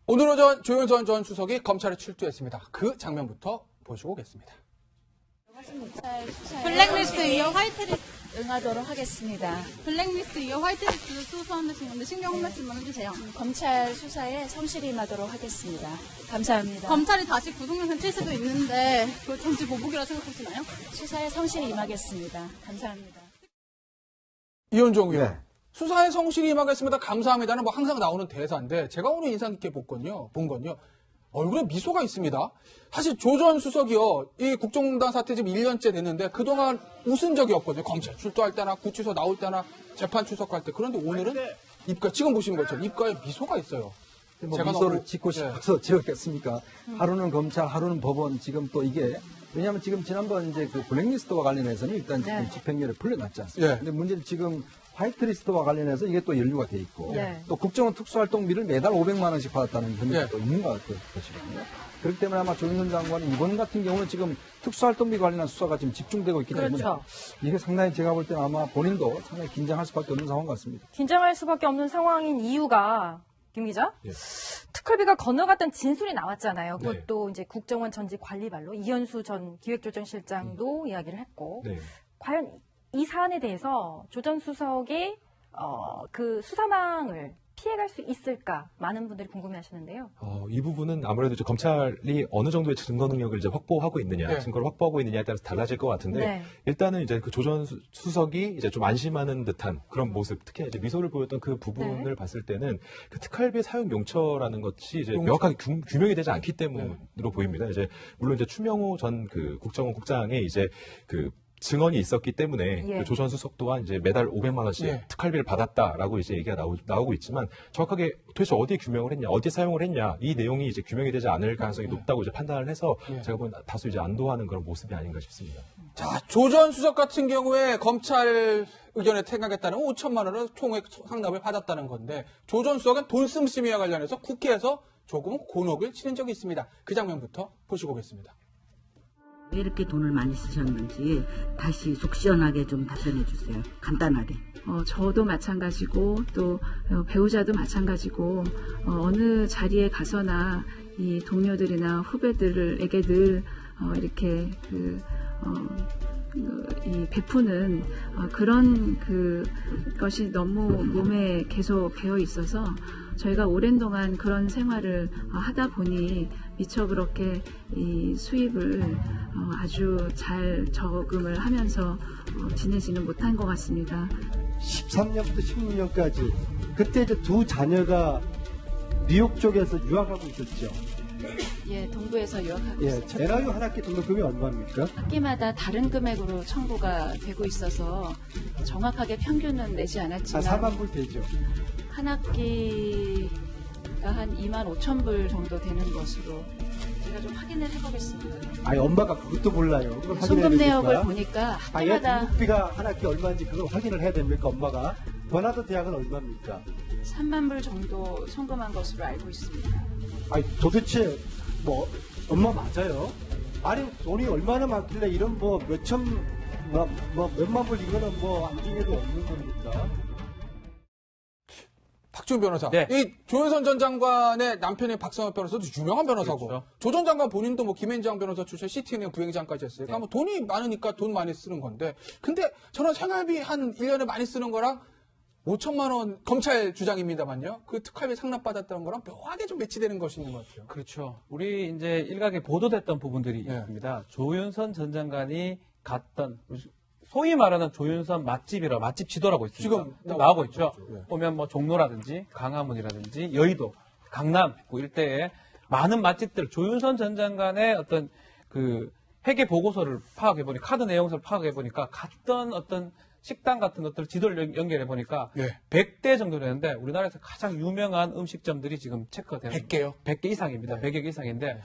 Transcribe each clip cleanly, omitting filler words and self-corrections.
오늘 오전 조윤선 전 수석이 검찰에 출두했습니다. 그 장면부터 보시고 오겠습니다. 블랙리스트 이어 화이트리스트 응하도록 하겠습니다. 블랙리스트 이어 화이트리스트 수사하신 건데 신경 한 말씀만 해주세요. 검찰 수사에 성실히 임하도록 하겠습니다. 감사합니다. 검찰이 다시 구속영장 칠 수도 있는데 그걸 정치 보복이라 생각하시나요? 수사에 성실히 임하겠습니다. 감사합니다. 이현종 의원. 수사에 성실히 임하겠습니다. 감사합니다는 뭐 항상 나오는 대사인데 제가 오늘 인상 깊게 본 건요. 얼굴에 미소가 있습니다. 사실 조 전 수석이요. 이 국정농단 사태 지금 1년째 됐는데 그동안 웃은 적이 없거든요. 검찰 출두할 때나 구치소 나올 때나 재판 출석할 때. 그런데 오늘은 입가 지금 보시는 것처럼 입가에 미소가 있어요. 뭐 미소를 짓고 싶어서 지었겠습니까? 하루는 검찰, 하루는 법원. 지금 또 이게 왜냐하면 지금 지난번 이제 그 블랙리스트와 관련해서는 일단 지금 집행유예 풀려났지 않습니까? 근데 문제는 지금 화이트리스트와 관련해서 이게 또 연루가 돼 있고 또 국정원 특수활동비를 매달 500만 원씩 받았다는 혐의가 또 있는 것이거든요. 그렇기 때문에 아마 조윤선 장관은 이번 같은 경우는 지금 특수활동비 관련한 수사가 지금 집중되고 있기 때문에 이게 상당히 제가 볼 때는 아마 본인도 상당히 긴장할 수밖에 없는 상황 같습니다. 긴장할 수밖에 없는 상황인 이유가 김 기자, 특활비가 건너갔던 진술이 나왔잖아요. 그것도 이제 국정원 전직 관리발로 이현수 전 기획조정실장도 이야기를 했고, 과연 이 사안에 대해서 조 전 수석이 그 수사망을 피해갈 수 있을까 많은 분들이 궁금해하시는데요. 이 부분은 아무래도 이제 검찰이 어느 정도의 증거 능력을 이제 확보하고 있느냐, 증거를 확보하고 있느냐에 따라서 달라질 것 같은데 일단은 이제 그 조 전 수석이 이제 좀 안심하는 듯한 그런 모습, 특히 이제 미소를 보였던 그 부분을 봤을 때는 그 특활비 사용 용처라는 것이 이제 명확하게 규명이 되지 않기 때문으로 보입니다. 이제 물론 이제 추명호 전 그 국정원 국장의 이제 그 증언이 있었기 때문에 조 전 수석 또한 이제 매달 500만 원씩 특활비를 받았다라고 이제 얘기가 나오고 있지만 정확하게 도대체 어디에 규명을 했냐, 어디에 사용을 했냐 이 내용이 이제 규명이 되지 않을 가능성이 높다고 이제 판단을 해서 제가 보기엔 다소 이제 안도하는 그런 모습이 아닌가 싶습니다. 자, 조 전 수석 같은 경우에 검찰 의견에 퇴각했다는 5천만 원을 총액 상납을 받았다는 건데 조 전 수석은 돈 씀씀이와 관련해서 국회에서 조금 곤혹을 치른 적이 있습니다. 그 장면부터 보시고 오겠습니다. 왜 이렇게 돈을 많이 쓰셨는지 다시 속 시원하게 좀 답변해 주세요. 간단하게. 저도 마찬가지고 또 배우자도 마찬가지고 어느 자리에 가서나 이 동료들이나 후배들에게 늘 이렇게 이 베푸는 그런 것이 너무 몸에 계속 배어 있어서 저희가 오랜 동안 그런 생활을 하다 보니 미처 그렇게 이 수입을 아주 잘 저금을 하면서 지내지는 못한 것 같습니다. 13년부터 16년까지 그때 이제 두 자녀가 뉴욕 쪽에서 유학하고 있었죠. 예, 동부에서 유학하고 있었죠. NIU 한 학기 등록금이 얼마입니까? 학기마다 다른 금액으로 청구가 되고 있어서 정확하게 평균은 내지 않았지만 4만 불 되죠. 한 학기가 한 2만 5천 불 정도 되는 것으로 제가 좀 확인을 해보겠습니다. 아니 엄마가 그것도 몰라요. 그걸 송금 내역을 보니까 학기마다 등록비가 한 학기 얼마인지 그걸 확인을 해야 됩니까 엄마가? 버나드 대학은 얼마입니까? 3만 불 정도 송금한 것으로 알고 있습니다. 아니 도대체 뭐 엄마 맞아요? 아니 돈이 얼마나 많길래 이런 뭐 몇만 불 이거는 뭐 안중에도 없는 겁니까? 박지훈 변호사. 이 조윤선 전 장관의 남편인 박성엽 변호사도 유명한 변호사고 조 전 장관 본인도 뭐 김앤장 변호사 출신 시티은행 부행장까지 했어요. 그러니까 뭐 돈이 많으니까 돈 많이 쓰는 건데 근데 저는 생활비 한 1년에 많이 쓰는 거랑 5천만 원 검찰 주장입니다만요. 그 특활비 상납받았다는 거랑 묘하게 좀 매치되는 것이 있는 것 같아요. 그렇죠. 우리 이제 일각에 보도됐던 부분들이 있습니다. 조윤선 전 장관이 갔던 소위 말하는 조윤선 맛집이라 맛집 지도라고 있습니다. 지금 나오고 있죠. 보면 뭐 종로라든지 강화문이라든지 여의도, 강남 일대에 많은 맛집들 조윤선 전 장관의 어떤 그 회계 보고서를 파악해 보니 카드 내용서를 파악해 보니까 갔던 어떤 식당 같은 것들 지도를 연결해 보니까 100대 정도 되는데 우리나라에서 가장 유명한 음식점들이 지금 체크되는 100개요? 100개 이상입니다. 100개 이상인데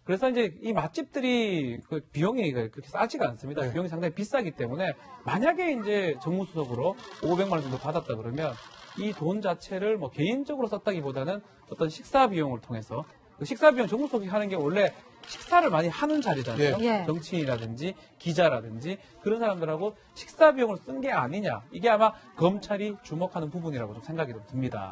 그래서 이제 이 맛집들이 그 비용이 그렇게 싸지가 않습니다. 비용이 상당히 비싸기 때문에 만약에 이제 정무수석으로 500만 원 정도 받았다 그러면 이 돈 자체를 뭐 개인적으로 썼다기보다는 어떤 식사 비용을 통해서 그 식사 비용 정무수석이 하는 게 원래 식사를 많이 하는 자리잖아요. 정치인이라든지 기자라든지 그런 사람들하고 식사 비용을 쓴 게 아니냐. 이게 아마 검찰이 주목하는 부분이라고 좀 생각이 듭니다.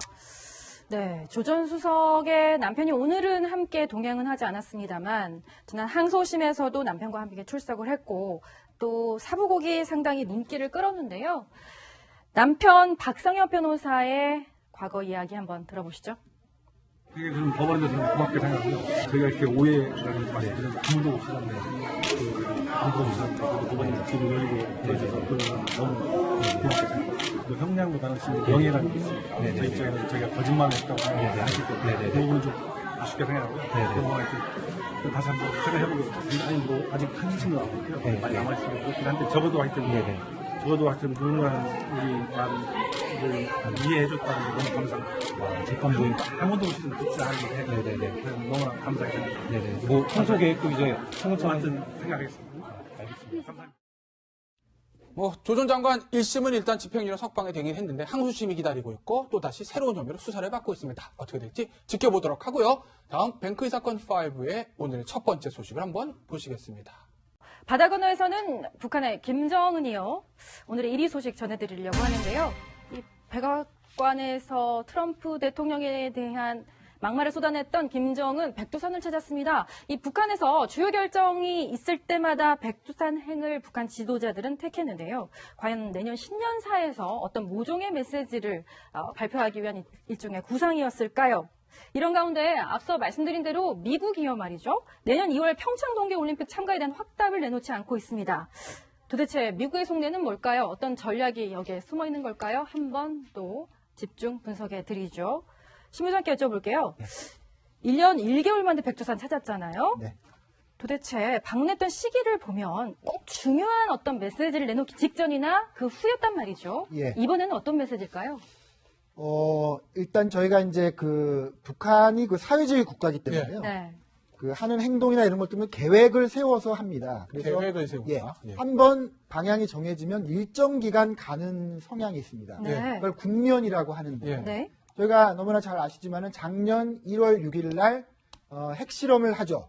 네, 조전 수석의 남편이 오늘은 함께 동행은 하지 않았습니다만 지난 항소심에서도 남편과 함께 출석을 했고 또 사부곡이 상당히 눈길을 끌었는데요. 남편 박성엽 변호사의 과거 이야기 한번 들어보시죠. 되게 저는 법원에 대해서 고맙게 생각하고요. 저희가 이렇게 오해라는 말이 있는 아무도 없었는데 아무도 없었는데 법원이 길을 열리고 보여줘서 그걸 너무 고맙게 생각합니다. 그 형량보다는 지금 명예라는 게 있습니다. 저희 입장에는 저희가 거짓말을 했다고 하기 때문에 그 부분은 좀 아쉽게 생각하고요. 그 부분은 좀 다시 한번 생각해보고 아니 뭐 아직 한숨도 나오고요. 많이 남아있으면 그렇긴 한데 적어도 하여튼 누군가는 우리 말을 이해해줬다는 게 너무 감사합니다. 재판도 한 번도 듣지 않았는데 그래서 너무나 감사하게 생각합니다. 뭐 항소 계획도 이제 같은 생각했습니다. 알겠습니다. 감사합니다. 뭐 조 전 장관 1심은 일단 집행유예 석방이 되긴 했는데 항소심이 기다리고 있고 또 다시 새로운 혐의로 수사를 받고 있습니다. 어떻게 될지 지켜보도록 하고요. 다음 뱅크의 사건 5의 오늘의 첫 번째 소식을 한번 보시겠습니다. 바다 건너에서는 북한의 김정은이요. 오늘의 1위 소식 전해드리려고 하는데요. 이 백악관에서 트럼프 대통령에 대한 막말을 쏟아냈던 김정은 백두산을 찾았습니다. 이 북한에서 주요 결정이 있을 때마다 백두산행을 북한 지도자들은 택했는데요. 과연 내년 신년사에서 어떤 모종의 메시지를 발표하기 위한 일종의 구상이었을까요? 이런 가운데 앞서 말씀드린 대로 미국이요 말이죠. 내년 2월 평창 동계올림픽 참가에 대한 확답을 내놓지 않고 있습니다. 도대체 미국의 속내는 뭘까요? 어떤 전략이 여기에 숨어 있는 걸까요? 한번 또 집중 분석해 드리죠. 신부장께 여쭤볼게요. 1년 1개월 만에 백두산 찾았잖아요. 네. 도대체 방문했던 시기를 보면 꼭 중요한 어떤 메시지를 내놓기 직전이나 그 후였단 말이죠. 예. 이번에는 어떤 메시지일까요? 일단 저희가 이제 그 북한이 그 사회주의 국가이기 때문에요. 네. 그 하는 행동이나 이런 것 때문에 계획을 세워서 합니다. 그래서 계획을 세운다. 한번 방향이 정해지면 일정 기간 가는 성향이 있습니다. 네. 그걸 국면이라고 하는데 네. 저희가 너무나 잘 아시지만은 작년 1월 6일 날 핵실험을 하죠.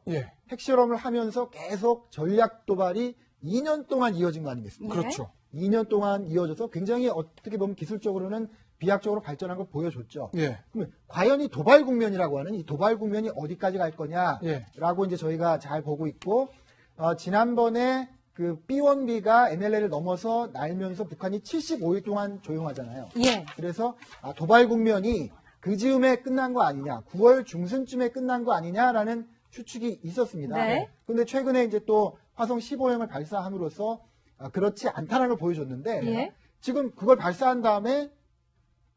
핵실험을 하면서 계속 전략 도발이 2년 동안 이어진 거 아니겠습니까? 그렇죠. 2년 동안 이어져서 굉장히 어떻게 보면 기술적으로는 비약적으로 발전한 걸 보여줬죠. 그러면 과연 이 도발 국면이라고 하는 이 도발 국면이 어디까지 갈 거냐라고 이제 저희가 잘 보고 있고 지난번에 그 B1B가 NLL을 넘어서 날면서 북한이 75일 동안 조용하잖아요. 그래서 도발 국면이 그 즈음에 끝난 거 아니냐, 9월 중순쯤에 끝난 거 아니냐라는 추측이 있었습니다. 그런데 최근에 이제 또 화성 15형을 발사함으로써 그렇지 않다는 걸 보여줬는데 지금 그걸 발사한 다음에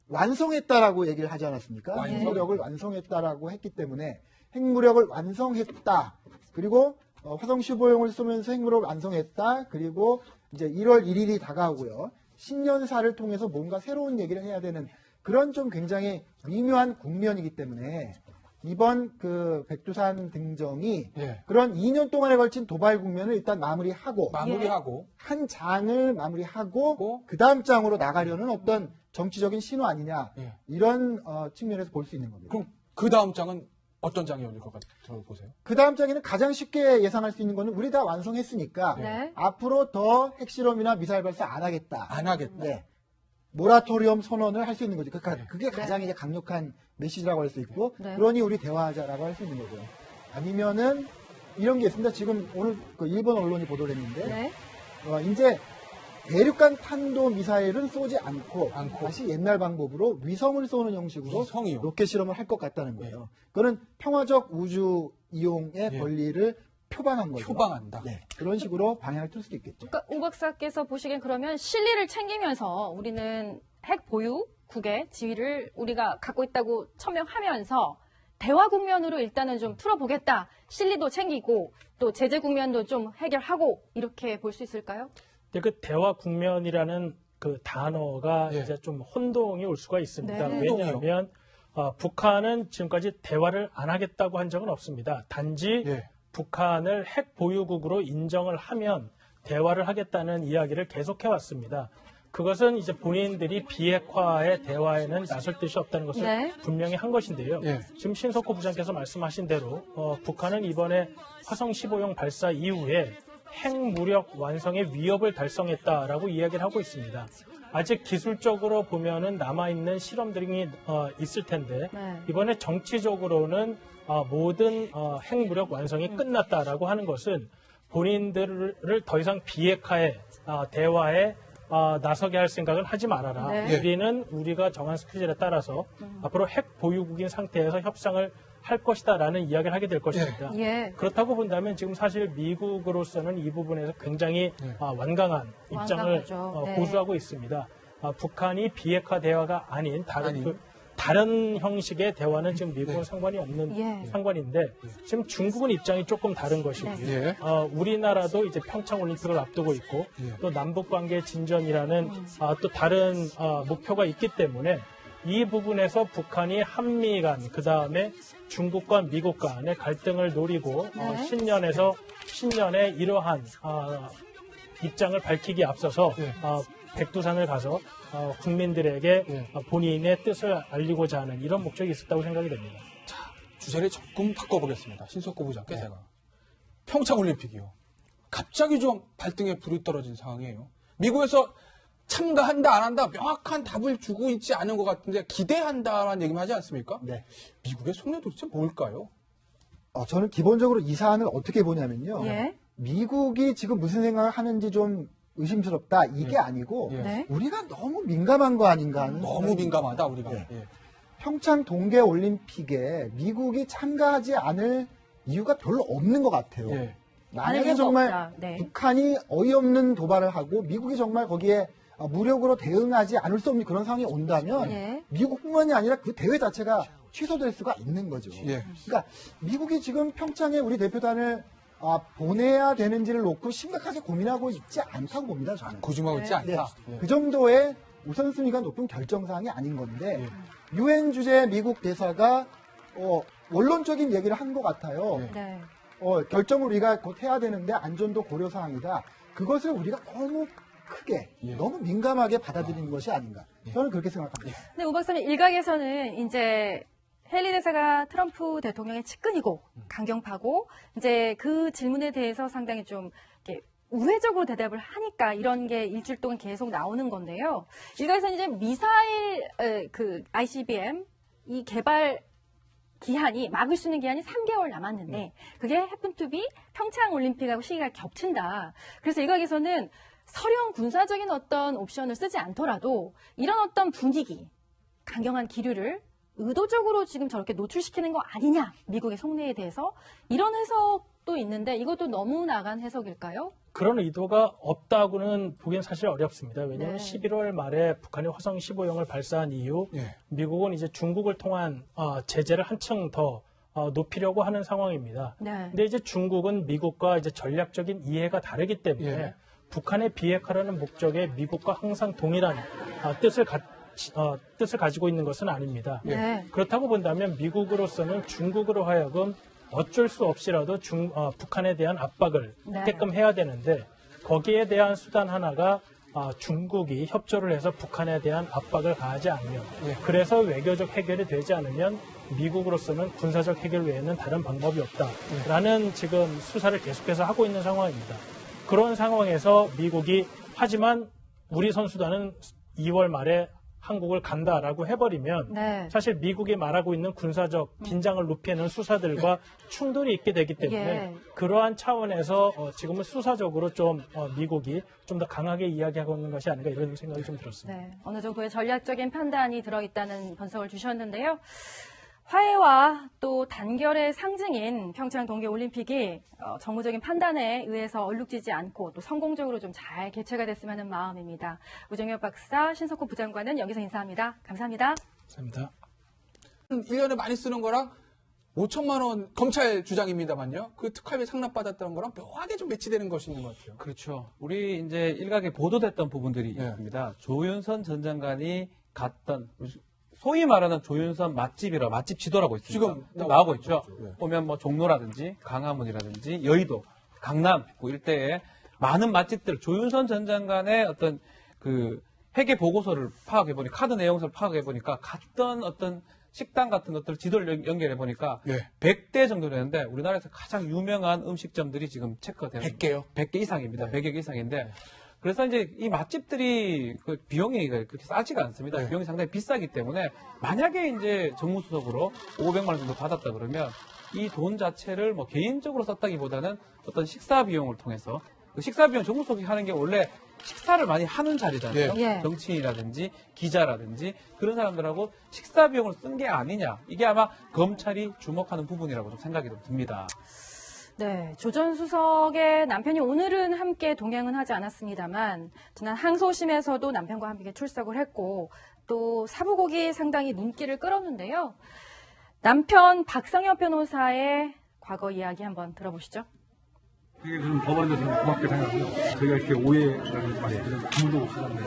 완성했다라고 얘기를 하지 않았습니까? 핵무력을 완성했다라고 했기 때문에 핵무력을 완성했다. 그리고 화성 15형을 쏘면서 핵무력을 완성했다. 그리고 이제 1월 1일이 다가오고요. 신년사를 통해서 뭔가 새로운 얘기를 해야 되는 그런 좀 굉장히 미묘한 국면이기 때문에 이번 그 백두산 등정이 그런 2년 동안에 걸친 도발 국면을 일단 마무리하고 한 장을 마무리하고 그 다음 장으로 나가려는 어떤 정치적인 신호 아니냐 이런 측면에서 볼 수 있는 겁니다. 그럼 그 다음 장은 어떤 장이 열릴 것 같아요? 보세요. 그 다음 장에는 가장 쉽게 예상할 수 있는 거는 우리 다 완성했으니까 앞으로 더 핵실험이나 미사일 발사 안 하겠다. 모라토리엄 선언을 할 수 있는 거죠. 그러니까 그게 가장 이제 강력한 메시지라고 할 수 있고 그러니 우리 대화하자라고 할 수 있는 거죠. 아니면은 이런 게 있습니다. 지금 오늘 그 일본 언론이 보도를 했는데 이제 대륙간 탄도 미사일은 쏘지 않고 다시 옛날 방법으로 위성을 쏘는 형식으로 로켓 실험을 할 것 같다는 거예요. 그거는 평화적 우주 이용의 권리를 표방한 거죠. 표방한다. 그런 식으로 방향을 틀 수도 있겠죠. 그러니까 오 박사께서 보시기엔 그러면 실리를 챙기면서 우리는 핵 보유국의 지위를 우리가 갖고 있다고 천명하면서 대화 국면으로 일단은 좀 풀어보겠다. 실리도 챙기고 또 제재 국면도 좀 해결하고 이렇게 볼 수 있을까요? 근데 그 대화 국면이라는 그 단어가 이제 좀 혼동이 올 수가 있습니다. 왜냐하면 북한은 지금까지 대화를 안 하겠다고 한 적은 없습니다. 단지 북한을 핵 보유국으로 인정을 하면 대화를 하겠다는 이야기를 계속해 왔습니다. 그것은 이제 본인들이 비핵화의 대화에는 나설 뜻이 없다는 것을 분명히 한 것인데요. 지금 신석호 부장께서 말씀하신 대로 북한은 이번에 화성 15형 발사 이후에 핵무력 완성의 위협을 달성했다라고 이야기를 하고 있습니다. 아직 기술적으로 보면은 남아있는 실험들이 있을 텐데 이번에 정치적으로는 모든 핵무력 완성이 끝났다라고 하는 것은 본인들을 더 이상 비핵화에 대화에 나서게 할 생각은 하지 말아라. 우리는 우리가 정한 스케줄에 따라서 앞으로 핵 보유국인 상태에서 협상을 할 것이다라는 이야기를 하게 될 것입니다. 그렇다고 본다면 지금 사실 미국으로서는 이 부분에서 굉장히 완강한 입장을 고수하고 있습니다. 북한이 비핵화 대화가 아닌 다른 형식의 대화는 지금 미국은 상관이 없는 상관인데 지금 중국은 입장이 조금 다른 것이고요. 우리나라도 이제 평창 올림픽을 앞두고 있고 또 남북 관계 진전이라는 또 다른 목표가 있기 때문에 이 부분에서 북한이 한미 간 그다음에 중국과 미국 간의 갈등을 노리고 신년에 이러한 입장을 밝히기에 앞서서 백두산을 가서 국민들에게 본인의 뜻을 알리고자 하는 이런 목적이 있었다고 생각이 됩니다. 자, 주제를 조금 바꿔보겠습니다. 신석구 부장께 제가. 평창올림픽이요. 갑자기 좀 발등에 불이 떨어진 상황이에요. 미국에서 참가한다 안 한다 명확한 답을 주고 있지 않은 것 같은데 기대한다라는 얘기만 하지 않습니까? 네. 미국의 속내 도대체 뭘까요? 저는 기본적으로 이 사안을 어떻게 보냐면요. 미국이 지금 무슨 생각을 하는지 좀 의심스럽다 이게 아니고 우리가 너무 민감한 거 아닌가 하는 너무 민감하다 우리가. 평창 동계올림픽에 미국이 참가하지 않을 이유가 별로 없는 것 같아요. 만약에 정말 북한이 어이없는 도발을 하고 미국이 정말 거기에 무력으로 대응하지 않을 수 없는 그런 상황이 온다면 미국뿐만이 아니라 그 대회 자체가 취소될 수가 있는 거죠. 그러니까 미국이 지금 평창에 우리 대표단을 보내야 되는지를 놓고 심각하게 고민하고 있지 않다고 봅니다. 저는. 고심하고 있지 않다. 그 정도의 우선순위가 높은 결정사항이 아닌 건데 유엔 주재 미국 대사가 원론적인 얘기를 한 것 같아요. 결정을 우리가 곧 해야 되는데 안전도 고려 사항이다. 그것을 우리가 너무 크게 너무 민감하게 받아들이는 것이 아닌가. 저는 그렇게 생각합니다. 네, 오 박사님 일각에서는 이제 헨리 대사가 트럼프 대통령의 측근이고 강경파고 이제 그 질문에 대해서 상당히 좀 이렇게 우회적으로 대답을 하니까 이런 게 일주일 동안 계속 나오는 건데요. 일각에서는 이제 미사일 그 ICBM 이 개발 기한이 막을 수 있는 기한이 3개월 남았는데 그게 happen to be 평창 올림픽하고 시기가 겹친다. 그래서 일각에서는 서령 군사적인 어떤 옵션을 쓰지 않더라도 이런 어떤 분위기, 강경한 기류를 의도적으로 지금 저렇게 노출시키는 거 아니냐, 미국의 속내에 대해서 이런 해석도 있는데 이것도 너무 나간 해석일까요? 그런 의도가 없다고는 보기엔 사실 어렵습니다. 왜냐하면 11월 말에 북한이 화성 15형을 발사한 이후 미국은 이제 중국을 통한 제재를 한층 더 높이려고 하는 상황입니다. 근데 이제 중국은 미국과 이제 전략적인 이해가 다르기 때문에 북한의 비핵화라는 목적에 미국과 항상 동일한 뜻을 가지고 있는 것은 아닙니다. 그렇다고 본다면 미국으로서는 중국으로 하여금 어쩔 수 없이라도 북한에 대한 압박을 하게끔 해야 되는데 거기에 대한 수단 하나가 중국이 협조를 해서 북한에 대한 압박을 가하지 않으면 그래서 외교적 해결이 되지 않으면 미국으로서는 군사적 해결 외에는 다른 방법이 없다라는 지금 수사를 계속해서 하고 있는 상황입니다. 그런 상황에서 미국이 하지만 우리 선수단은 2월 말에 한국을 간다라고 해버리면 사실 미국이 말하고 있는 군사적 긴장을 높이는 수사들과 충돌이 있게 되기 때문에 그러한 차원에서 지금은 수사적으로 좀 미국이 좀 더 강하게 이야기하고 있는 것이 아닌가 이런 생각이 좀 들었습니다. 어느 정도의 전략적인 판단이 들어있다는 분석을 주셨는데요. 화해와 또 단결의 상징인 평창 동계올림픽이 정무적인 판단에 의해서 얼룩지지 않고 또 성공적으로 좀 잘 개최가 됐으면 하는 마음입니다. 우정엽 박사, 신석호 부장관은 여기서 인사합니다. 감사합니다. 감사합니다. 1년에 많이 쓰는 거랑 5천만 원 검찰 주장입니다만요. 그 특활비 상납받았다는 거랑 묘하게 좀 매치되는 것이 있는 것 같아요. 그렇죠. 우리 이제 일각에 보도됐던 부분들이 있습니다. 조윤선 전 장관이 갔던 소위 말하는 조윤선 맛집 지도라고 있습니다. 지금 나오고 있죠. 보면 뭐 종로라든지 강화문이라든지 여의도, 강남 일대에 많은 맛집들, 조윤선 전 장관의 어떤 그 회계 보고서를 파악해 보니 카드 내용서를 파악해 보니까 갔던 어떤 식당 같은 것들 지도를 연결해 보니까 100대 정도 되는데 우리나라에서 가장 유명한 음식점들이 지금 체크가 되는 100개요? 100개 이상입니다. 100개 이상인데 그래서 이제 이 맛집들이 그 비용이 그렇게 싸지가 않습니다. 네. 비용이 상당히 비싸기 때문에 만약에 이제 정무수석으로 500만 원 정도 받았다 그러면 이 돈 자체를 뭐 개인적으로 썼다기보다는 어떤 식사 비용을 통해서 그 식사 비용 정무수석이 하는 게 원래 식사를 많이 하는 자리잖아요. 예. 정치인이라든지 기자라든지 그런 사람들하고 식사 비용을 쓴 게 아니냐. 이게 아마 검찰이 주목하는 부분이라고 좀 생각이 좀 듭니다. 네, 조 전 수석의 남편이 오늘은 함께 동행은 하지 않았습니다만 지난 항소심에서도 남편과 함께 출석을 했고 또 사부곡이 상당히 눈길을 끌었는데요. 남편 박성엽 변호사의 과거 이야기 한번 들어보시죠. 되게 좀 법원에 대해서 고맙게 생각하고요. 저희가 이렇게 오해라는 말이 그런 아무도 없었는데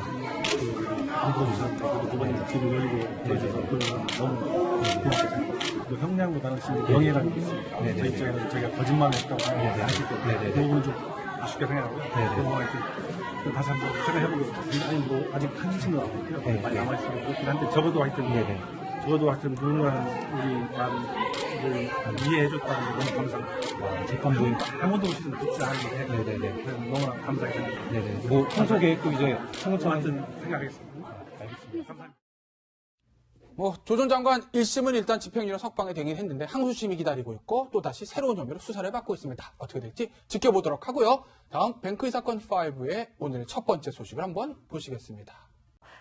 아무도 없었는데 그래도 법원이 길을 열고 그러셔서 그거는 너무 고맙게 생각합니다. 또 형량보다는 지금 명예라는 게 있습니다. 저희 입장에는 저희가 거짓말을 했다고 생각하실 때문에 그 부분은 좀 아쉽게 생각하고요. 그동안 이렇게 다시 한번 생각해보고 아니 뭐 아직 한시는 남았고요. 많이 남아있으면 그렇긴 한데 적어도 하여튼 누군가는 우리 말을 이해해줬다는 게 너무 감사합니다. 재판부 한 번도 오시지 듣지 않았는데 그래서 너무나 감사하게 생각합니다. 뭐 항소 계획도 이제 같은 생각하겠습니다. 알겠습니다. 감사합니다. 조 전 장관 1심은 일단 집행유예 석방이 되긴 했는데 항소심이 기다리고 있고 또 다시 새로운 혐의로 수사를 받고 있습니다. 어떻게 될지 지켜보도록 하고요. 다음 뱅크이 사건 5의 오늘의 첫 번째 소식을 한번 보시겠습니다.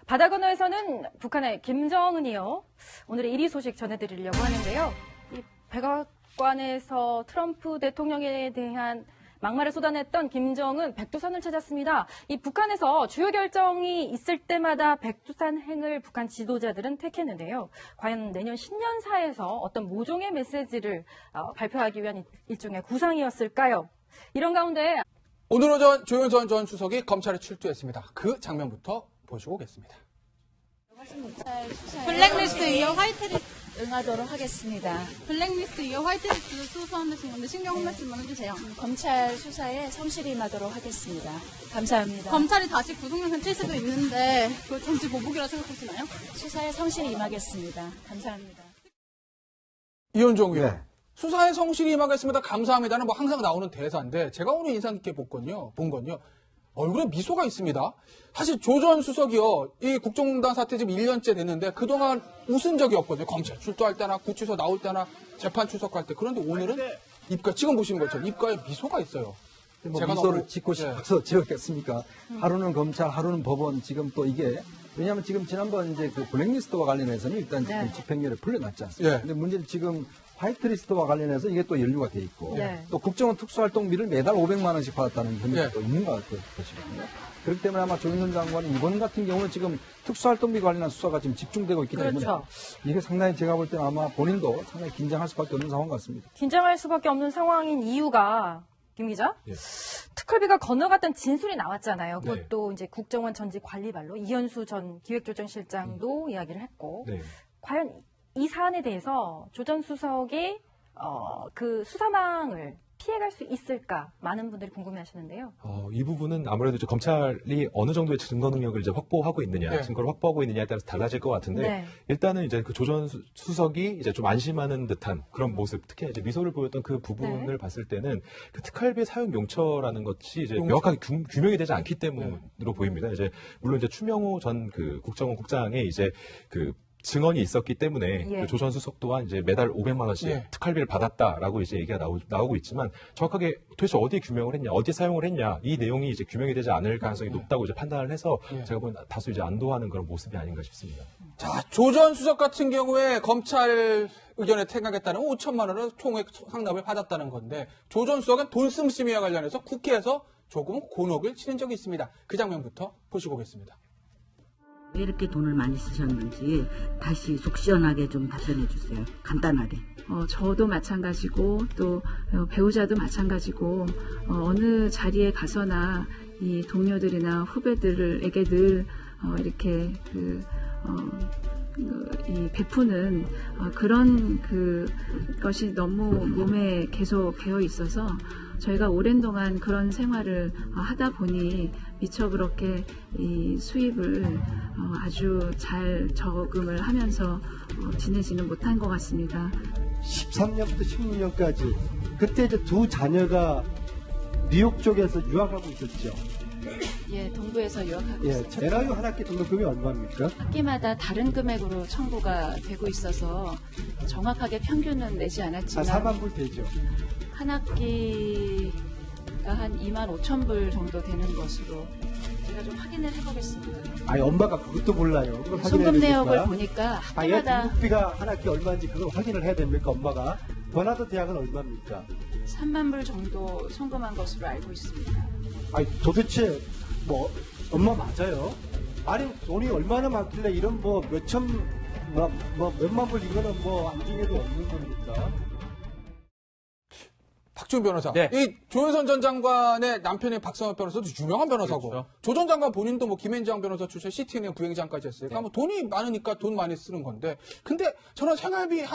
바다 건너에서는 북한의 김정은이요. 오늘의 1위 소식 전해드리려고 하는데요. 이 백악관에서 트럼프 대통령에 대한 막말을 쏟아냈던 김정은 백두산을 찾았습니다. 이 북한에서 주요 결정이 있을 때마다 백두산행을 북한 지도자들은 택했는데요. 과연 내년 신년사에서 어떤 모종의 메시지를 발표하기 위한 일종의 구상이었을까요? 이런 가운데 오늘 오전 조윤선 전 수석이 검찰에 출두했습니다. 그 장면부터 보시고 오겠습니다. 블랙리스트 이어 화이트리스트 응하도록 하겠습니다. 블랙리스트 이어 화이트리스트 수사하신 건데 신경 한 말씀만 해주세요. 검찰 수사에 성실히 임하도록 하겠습니다. 감사합니다. 검찰이 다시 구속영장 칠 수도 있는데 그걸 정치 보복이라 생각하시나요? 수사에 성실히 임하겠습니다. 감사합니다. 이현종 의원. 수사에 성실히 임하겠습니다. 감사합니다는 뭐 항상 나오는 대사인데 제가 오늘 인상 깊게 본 건요. 얼굴에 미소가 있습니다. 사실 조 전 수석이요. 이 국정농단 사태 지금 1년째 됐는데 그동안 웃은 적이 없거든요. 검찰 출두할 때나 구치소 나올 때나 재판 출석할 때. 그런데 오늘은 지금 보시는 것처럼 입가에 미소가 있어요. 제가 미소를 짓고 싶어서 지었겠습니까? 하루는 검찰, 하루는 법원. 지금 또 이게 왜냐하면 지금 지난번 이제 그 블랙리스트와 관련해서는 일단 지금 집행유예를 풀려났지 않습니까? 근데 문제는 지금 화이트리스트와 관련해서 이게 또 연루가 돼 있고 또 국정원 특수활동비를 매달 500만 원씩 받았다는 혐의가 또 있는 것 것이거든요. 그렇기 때문에 아마 조윤선 장관은 이번 같은 경우는 지금 특수활동비 관련한 수사가 지금 집중되고 있기 때문에 이게 상당히 제가 볼 때는 아마 본인도 상당히 긴장할 수밖에 없는 상황 같습니다. 긴장할 수밖에 없는 상황인 이유가 김 기자? 특활비가 건너갔던 진술이 나왔잖아요. 그것도 이제 국정원 전직 관리발로 이현수 전 기획조정실장도 이야기를 했고 과연 이 사안에 대해서 조 전 수석이 그 수사망을 피해갈 수 있을까 많은 분들이 궁금해하시는데요. 이 부분은 아무래도 이제 검찰이 어느 정도의 증거 능력을 이제 확보하고 있느냐, 증거를 확보하고 있느냐에 따라서 달라질 것 같은데 일단은 이제 그 조 전 수석이 이제 좀 안심하는 듯한 그런 모습, 특히 이제 미소를 보였던 그 부분을 봤을 때는 그 특활비 사용 용처라는 것이 이제 명확하게 규명이 되지 않기 때문으로 보입니다. 이제 물론 이제 추명호 전 그 국정원 국장의 이제 그 증언이 있었기 때문에 그 조 전 수석 또한 이제 매달 500만 원씩 특활비를 받았다라고 이제 얘기가 나오고 있지만 정확하게 도대체 어디에 규명을 했냐, 어디에 사용을 했냐 이 내용이 이제 규명이 되지 않을 가능성이 높다고 이제 판단을 해서 제가 보기엔 다소 이제 안도하는 그런 모습이 아닌가 싶습니다. 자, 조 전 수석 같은 경우에 검찰 의견에 택하겠다는 5천만 원을 총액 상납을 받았다는 건데 조 전 수석은 돈 씀씀이와 관련해서 국회에서 조금 곤혹을 치른 적이 있습니다. 그 장면부터 보시고 오겠습니다. 왜 이렇게 돈을 많이 쓰셨는지 다시 속 시원하게 좀 답변해 주세요. 간단하게. 저도 마찬가지고 또 배우자도 마찬가지고 어느 자리에 가서나 이 동료들이나 후배들에게 늘 이렇게 이 베푸는 그런 것이 너무 몸에 계속 배어 있어서 저희가 오랜 동안 그런 생활을 하다 보니 미처 그렇게 이 수입을 아주 잘 저금을 하면서 지내지는 못한 것 같습니다. 13년부터 16년까지 그때 이제 두 자녀가 뉴욕 쪽에서 유학하고 있었죠. 예, 동부에서 유학하고 예, 있습니다. 대학교 한 학기 등록금이 얼마입니까? 학기마다 다른 금액으로 청구가 되고 있어서 정확하게 평균은 내지 않았지만 4만 불 되죠. 한 학기가 한 2만 5천 불 정도 되는 것으로 제가 좀 확인을 해보겠습니다. 아니, 엄마가 그것도 몰라요. 그걸 확인해야 송금 됩니까? 내역을 보니까 아예 학기마다 등록비가 한 학기 얼마인지 그걸 확인을 해야 됩니까, 엄마가? 버나드 대학은 얼마입니까? 3만 불 정도 송금한 것으로 알고 있습니다. 아니, 도대체 뭐 엄마 맞아요? 아니, 돈이 얼마나 많길래 이런 뭐 몇만 불 이거는 뭐 안중에도 없는 겁니까? 박지훈 변호사. 네. 이 조윤선 전 장관의 남편인 박성엽 변호사도 유명한 변호사고, 그렇죠. 조 전 장관 본인도 뭐 김앤장 변호사 출신 CT은행 부행장까지 했어요. 그러니까 뭐 돈이 많으니까 돈 많이 쓰는 건데, 근데 저는 생활비 한